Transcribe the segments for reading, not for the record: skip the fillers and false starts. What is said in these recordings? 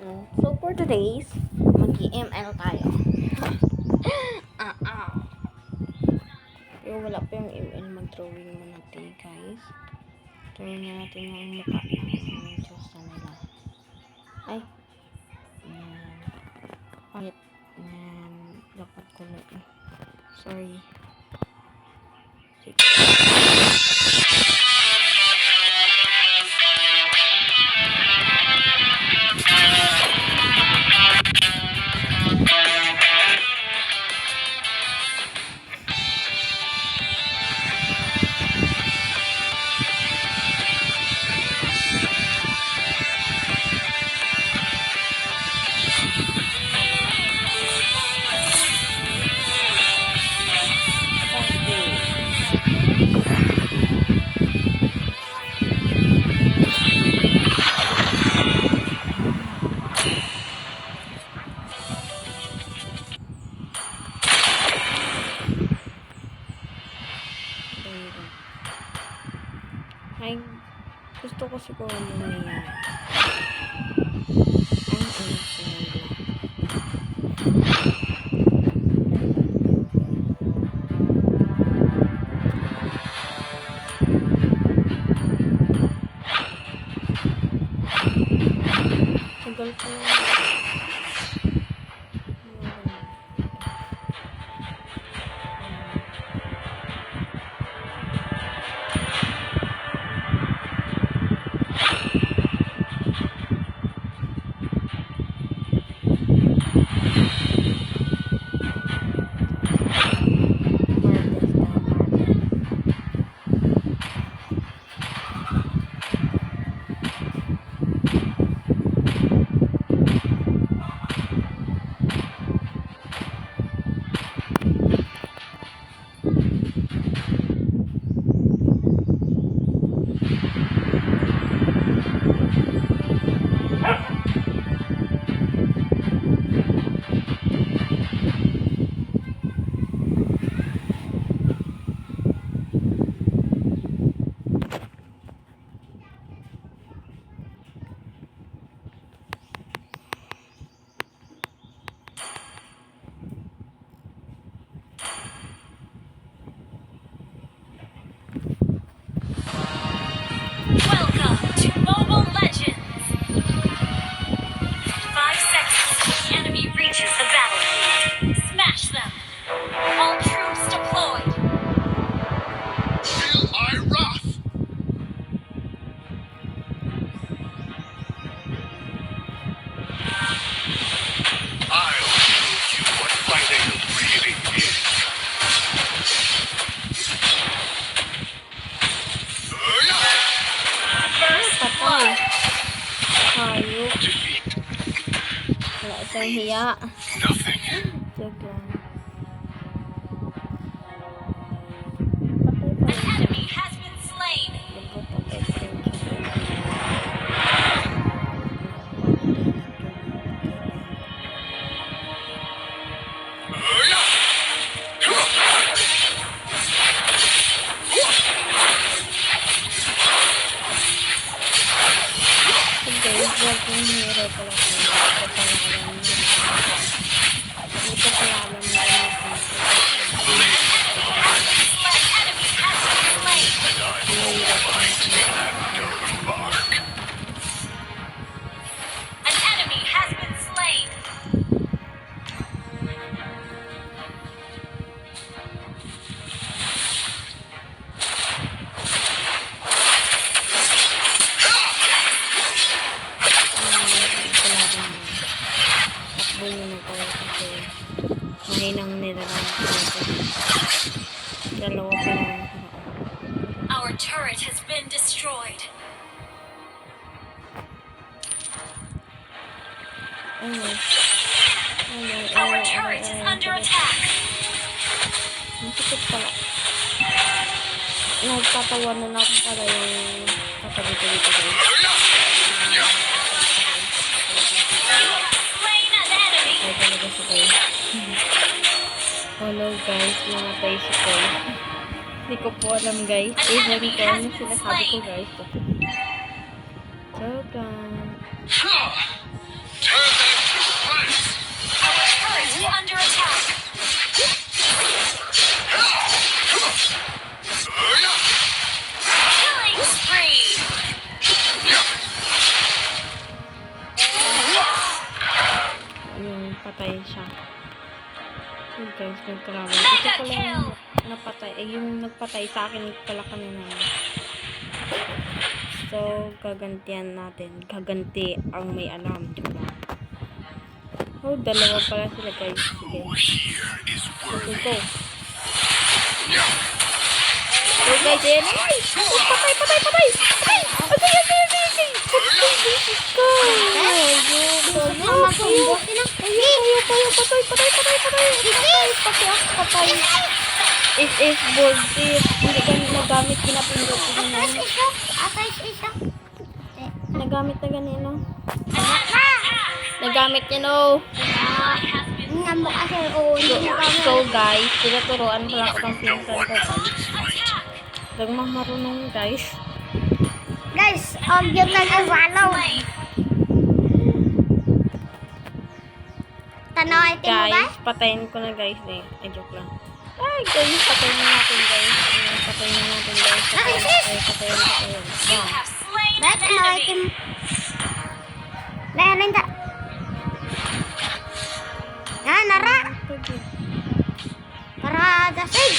So for today's, mag-ML tayo. Pero wala pa yung ML, mag-drawing muna natin guys. Drawing na natin yung mukha ng Diyos na nila. Ay. Ayan. Pangit. Ayan. Dapat ko na eh. Sorry. Sige. Ay, gusto ko siguro mamaya. Ang tagal ko. Welcome to Mobile Legends! 5 seconds till the enemy reaches the battlefield. Smash them! All troops deployed! Feel my wrath! I'll show you what fighting really is. Patay. Hayop. Defeat. Wala isang hiya. Nothing. Joke lang. An Patay pa. enemy has been slain! Patay pa. Guys, wag kong hero pala ko. Ito pala alam mo. An enemy has been slain! An enemy has been slain! Takbo nyo na pala kasi mahinang nilalang ko ito. Dalawa pa lang. Our turret has been destroyed. Our turret is under attack. Masakit pala. Nagtatawanan ako pala yung katabi-tabi ko guys. Slain an enemy. Ay talaga si Koy. Hello guys, namatay si Koy. Hindi ko po alam guys. Even ko ano sinasabi ko guys. Joke lang. Turn them to glass. Our turret is under attack. Killing spree. Patay siya. Yun guys, nagkarawan. Ito ko lang napatay. Yung nagpatay sa akin pala kanina. So, gagantihan natin. Gaganti ang may alam. Diba? Oh, dalawa pala sila guys. Sige. Who here is worthy? Go. So guys, ayan. Ay! Oh, patay! Patay! Patay! Patay! Patay! Patay! Patay! Is bullshit. Hindi ganun nagamit kinapindot ko na. Nagamit na ganino. Nagamit niya no. So guys, tinaturuan pala ako ng pinsan ko guys. Dagmang marunong guys. Guys, yun lang ang follow. Tanaw item mo ba? Guys, patayin ko na guys eh. Ay, joke lang. Ay guys, patayin na natin guys. Patayin na natin guys. Patayin. You have slain Ba't an tanaw enemy. item? Meron ta. Nara. Para dasig.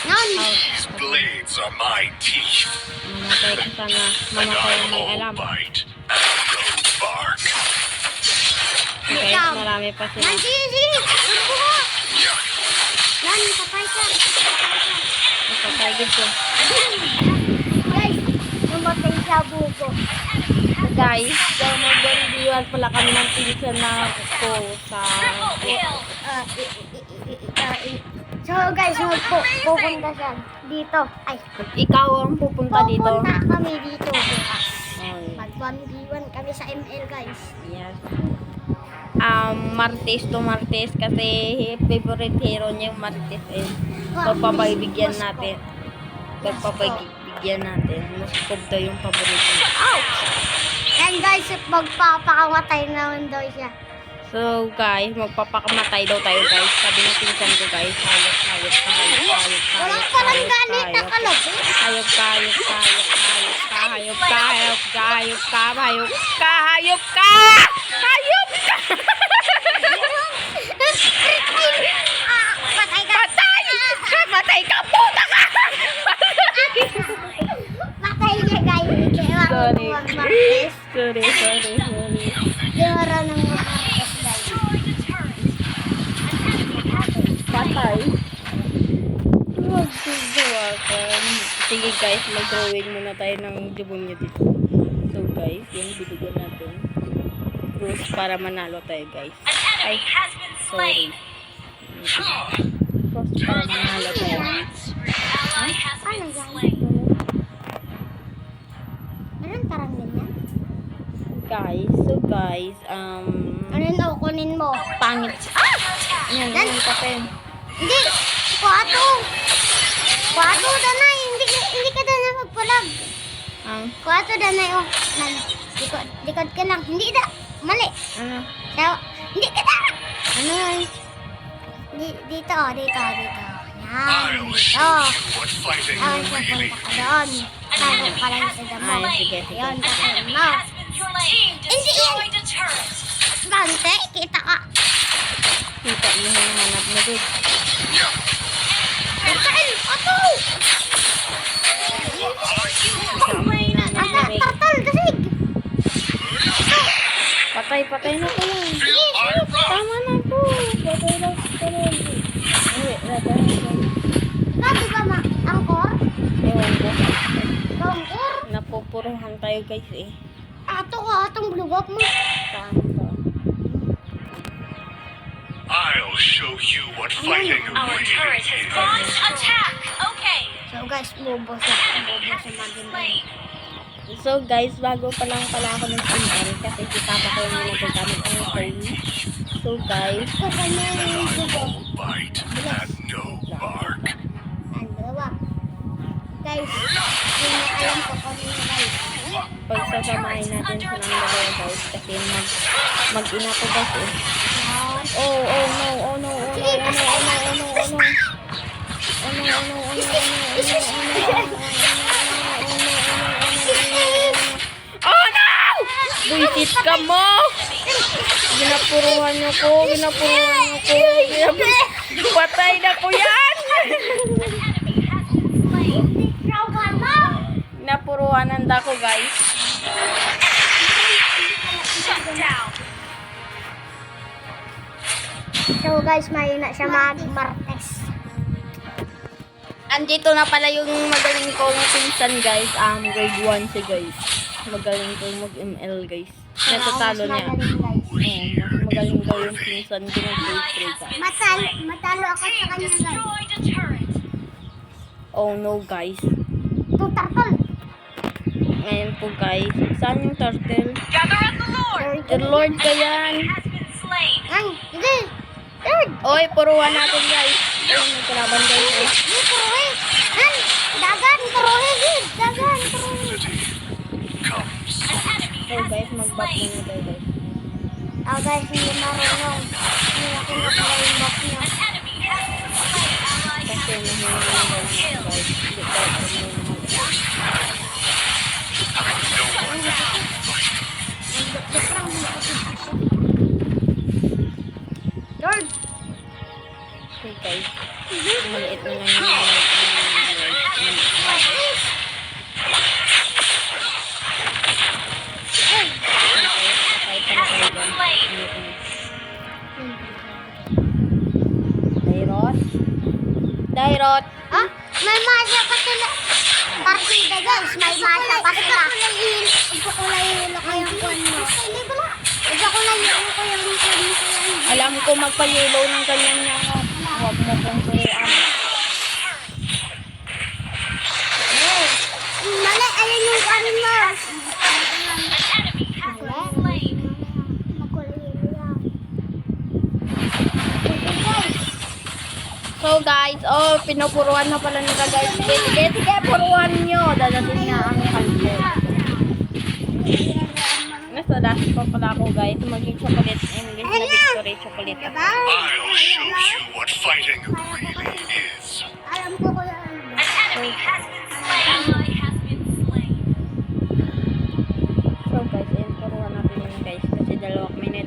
Non. These blades are my teeth. Mamatay ko sana. And Mamatay ang may I'll alam. bite and no bark. Guys, marami pa sila. Nan, sige. Nan, patay ka. Patay dito. Guys, namatay sa buko. Guys, magbandiwan pala kami ng pinsan na ko sa... Triple kill. So guys, pupunta siya dito. Ay, Ikaw ang pupunta dito. pupunta kami dito bukas. Ay, Mag-1v1 kami sa ML guys. yes. Martes to Martes kasi favorite hero niya yung Martes eh. Pagpapaibigyan natin. Pagpapaibigyan natin. Moskov daw yung paborito niya. And guys, magpapakamatay naman daw siya. So guys, magpapakamatay daw tayo guys. Sabi ng pinsan ko guys, hayop. Walang parang ganit na kalot eh. Hayop ka. Patay ka! Patay ka, puta ka! Patay niya guys. Kaya Sorry. Martes. Sorry. Yara ng Martes guys. Patay. Magsusuwakan. Sige guys, mag-drawing muna tayo ng demonyo dito. So guys, yung bibigyan natin. Cross para manalo tayo guys. An enemy has been Sorry. slain. Cross para manalo tayo. Ally has Paano been yan? slain. Anong parang ganyan? Guys, so guys, Ano na kunin mo? pangit. Yan, patay. Hindi! Kwato danay! Hindi ka danay magpalag. Kwato danay oh. Likod ka lang. Hindi da. Mali. Ano? So, hindi ka da. Ano yan? Dito. Yan. I'll Dito. show you what fighting really Papunta ka doon. Tago ka lang sa damo. Ay, sige. Ayun, takin Enemy mo. has been slain. Team destroyed a turret. Gante, kita ka. Kita mo yung hanap mo dito. Kain, ato! Tartal, dasig! Patay na ko yan. feel my wrath. Tama na po. Patay na ko yan. Sabi ba angkor? Ewan ko. Angkor? Napupuruhan tayo guys eh. Atong blugok mo. Saan ba? I'll show you what fighting Our really turret has is. launched attack. Okay. So guys, bobo siya maging. So guys, bago pa lang pala ako ng ML kasi si Papa ko yung nagagamit ang phone. So guys, Kakanya yung bobo. I'll bite and no bark. Ang dalawa. Guys, yun na alam ko kanina guys. pagsasamahin natin silang dalawa guys. Kasi mag-ina ko guys eh. Oh no, oh no, oh no, oh no, oh no, oh no, oh no, oh no. Oh no, oh no, oh no, oh no. Buisit ka mo! Ginapuruhan niyo ko. Patay na ko yan! Ginapuruhan nanda ko guys. So guys, mahina siya mag-martes. Andito na pala yung magaling kong pinsan guys. Grade 1 siya guys. Magaling kong mag-ML guys. Natatalo niya. Guys. Mas magaling daw yung pinsan ko ng grade 3 guys. Matalo ako sa kanya guys. Destroyed a turret. Oh no guys. Ito, turtle. Ngayon po guys. Saan yung turtle? Gather at the Lord. Lord ka yan. Has been slain. Ay, hindi. Third. Oy, puruhan natin guys. Ayun, may kalaban guys. Eh. Hindi, turuhe. An, dagan, turuhe. Dagan, turuhe. Comes. An enemy So has guys, been mag-back slain. muna tayo guys. Guys, hindi marunong. Hindi na kinukuha yung box niya. An enemy has been slain. Ally has Kasi been nahihingi na double guys. kill. Hindi tayo kami Lord. Okay guys. Maliit na lang yung Dairot. Ah, may masa pa sila. Partida guys, may masa pa sila. Ito ko lang yung ko yung kwan mo. Ito ko lang yung ko yung kwan mo. Alam ko magpa-yellow ng ganyan niya. Huwag mo kong turuan. Mali, ayun yung kwan mo. An enemy has been slain. So guys, pinupuruan na pala nila guys. Sige, puruan nyo. Dadating na ang kanto. Nasa last pa pala ako guys. Maging chocolate. English na victory chocolate ako. I'll show you what fighting really is. Alam ko ko yan. An enemy has been slain. Ally has been slain. So guys, ayun, puruan natin yun guys. Kasi dalawa kami na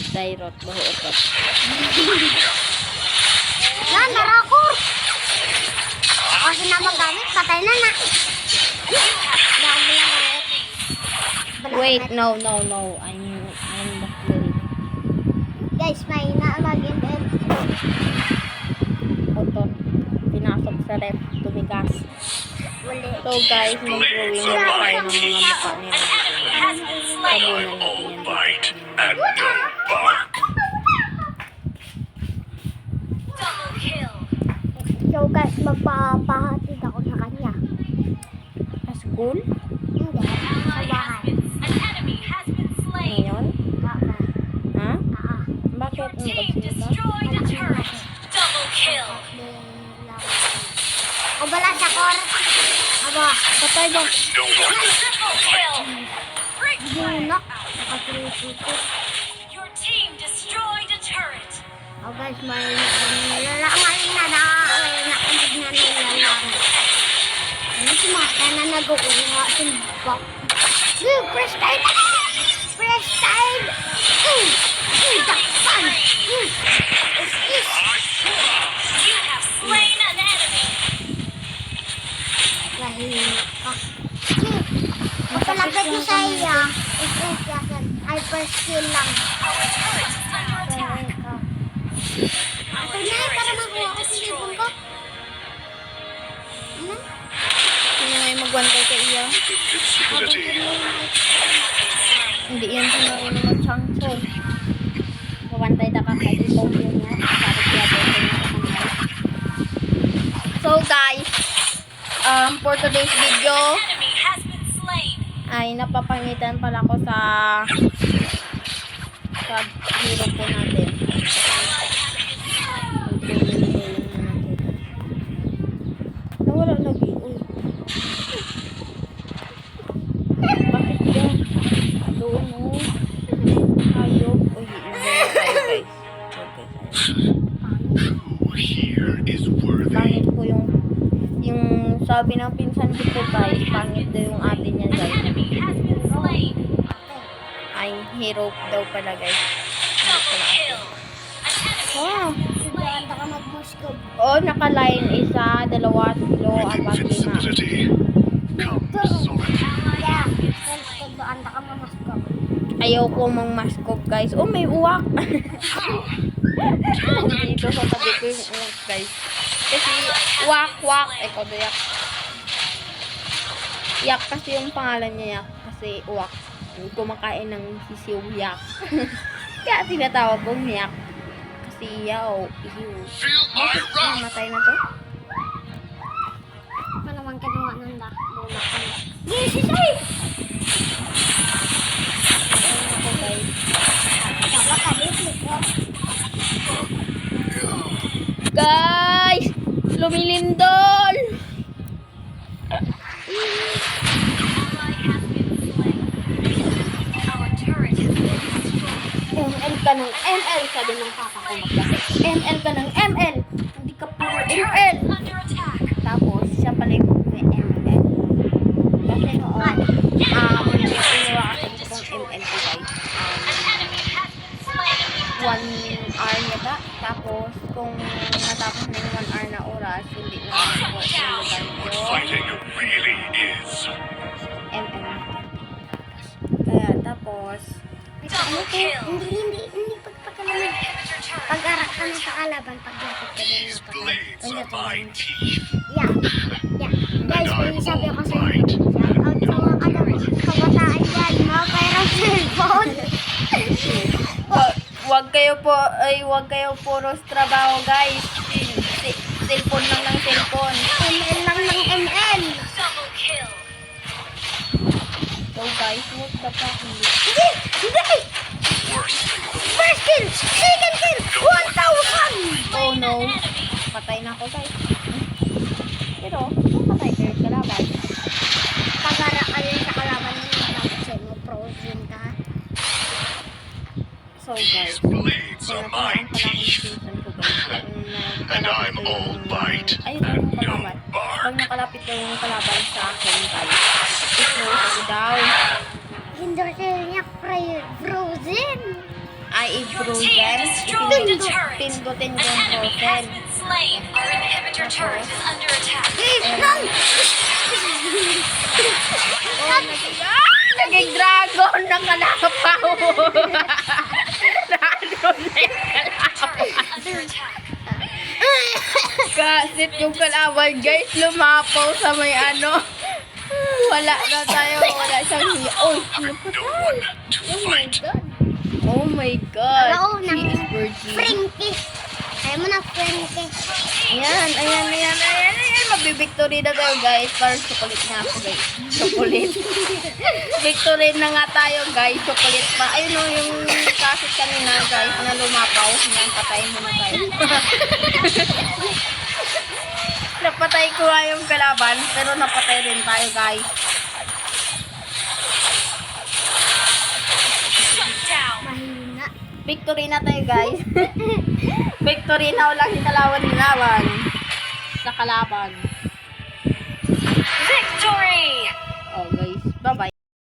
Dairot, bahuotot. Yan, narako. Kasi na magamit, patay na na. Wait, no. I'm the play. Guys, may naamagin. Otot. Pinasok sa ref. Tumigas. Uli. So guys, mag-drawing na tayo ng mga mukha nila. Has been slain. Tabunan natin All yan. bite and no bark. Double kill. So guys, magpapahatid ako sa kanya. As goal? Hindi, sa Ally has bahay. been. An enemy has been slain. Ngayon? Ha? Bakit? Your Ang team pagsinta? destroyed a turret. Double kill. O bala sa kor. Aba, Patay ba? No one. Triple kill. bunak. Nakatulipot. Your team destroyed a turret. O guys, may lalangan na nakandig na nilalang. Ano si Maka na nag-uunga simbak? Press time! Press time! Dakpan! You have slain an enemy. Lahimik ka. Magkalapit mo sa iya. Press yakin. Hyper skill lang. Our turret is under attack. Ito na, para makuha ko sa libon ko. Ano? Sino nga yung magwantay kay iya? Invincibility. Hindi yan sa marunong mag-changso. Magwantay na ka kahit itong yun nga. Sabi kaya po ito yung sa kanal. So guys, for today's video, Enemy has been slain. ay napapangitan pala ko sa hero po natin. Nawala lagi. Uy. sabi ng pinsan ko guys, pangit daw yung ate niya guys. Enemy has been slain. Ay, hero daw pala guys. Double kill. Oh, Sigurado ka mag-Moscow. oh naka-line. Isa, dalawa, tatlo, apat, lima. Invincibility. Come, solid. Yeah. Sigurado ka mag-Moscow. Ayaw ko mang maskop guys. Oh, may uwak. Dito sa tabi ko yung uwak guys. Kasi wak. Ikaw do yak. Yak kasi yung pangalan niya yak. Kasi uwak. Kumakain ng sisiw yak. Kaya tinatawag kong yak. Kasi yaw. Ihiw. Feel my wrath. Matay na to? Ano naman kinuha ng da? Bulak ka na. Yes, ay! Ako guys. Dapat ka dito ko. Guys! Lumilindol! Our turret has been destroyed. ML ka ng ML, sabi ng papa ko magkasi. ML ka ng ML! Hindi ka puro ML! Under attack. Tapos, siya pala yung ML. Kasi noon, may ginawa kasi itong ML ko guys. An enemy has been slain. 1 hour yata. Tapos, kung natapos na yung 1 hour na oras, hindi na ako nilagay What yung fighting really is. ML. Kaya, tapos, Double kill. Hindi pagpakalaman. Inhibitor turret. Pag-arak ka na sa kalaban, paglapit ka din These na blades are my teeth. Yeah. Guys, And kung sabi I'm ko all sa right. shout out sa mga kabataan dyan, mga pera cellphone. wag kayo puros trabaho guys. Cellphone lang ng cellphone. ML lang ng ML. Double kill. So guys, what the fuck? Hindi! Worst thing in the world. First kill! Second kill! 1,000! Oh no. Patay na ako guys. Pero, patay kayo yung kalaban. Pag-arak ka din sa kalaban mo, dapat sa'yo mo frozen ka. So guys, These blades are my teeth. And I'm all bite ayun na and yung no kalaban. Pag bark. nakalapit na yung kalaban sa akin guys, i-close ko daw. Hinderkill niya frozen. Ay, Your i-frozen. team destroyed a turret. Pindutin An yung enemy has frozen. been slain. Our inhibitor turret is under attack. Nang! Naging dragon na kalapaw. Dragon na yung kalapaw. Under attack. Kasit yung kalaban guys, lumapaw sa may ano. Wala na tayo, wala siyang hiya. Oy, No one to fight. oh my god. Oo, She is virgin. Frankie. Ayaw mo na, Frankie. Ayan. Magbibictory na tayo guys. Parang chocolate na ako guys. Chocolate. Victory na nga tayo guys. Chocolate pa. Ayun o yung kasit kanina guys na lumapaw. Yan, patayin mo na tayo. Napatay ko nga yung kalaban. Pero napatay rin tayo guys. Shut down. Mahina. Victory na tayo guys. Victory na, walang hinalawan sa kalaban.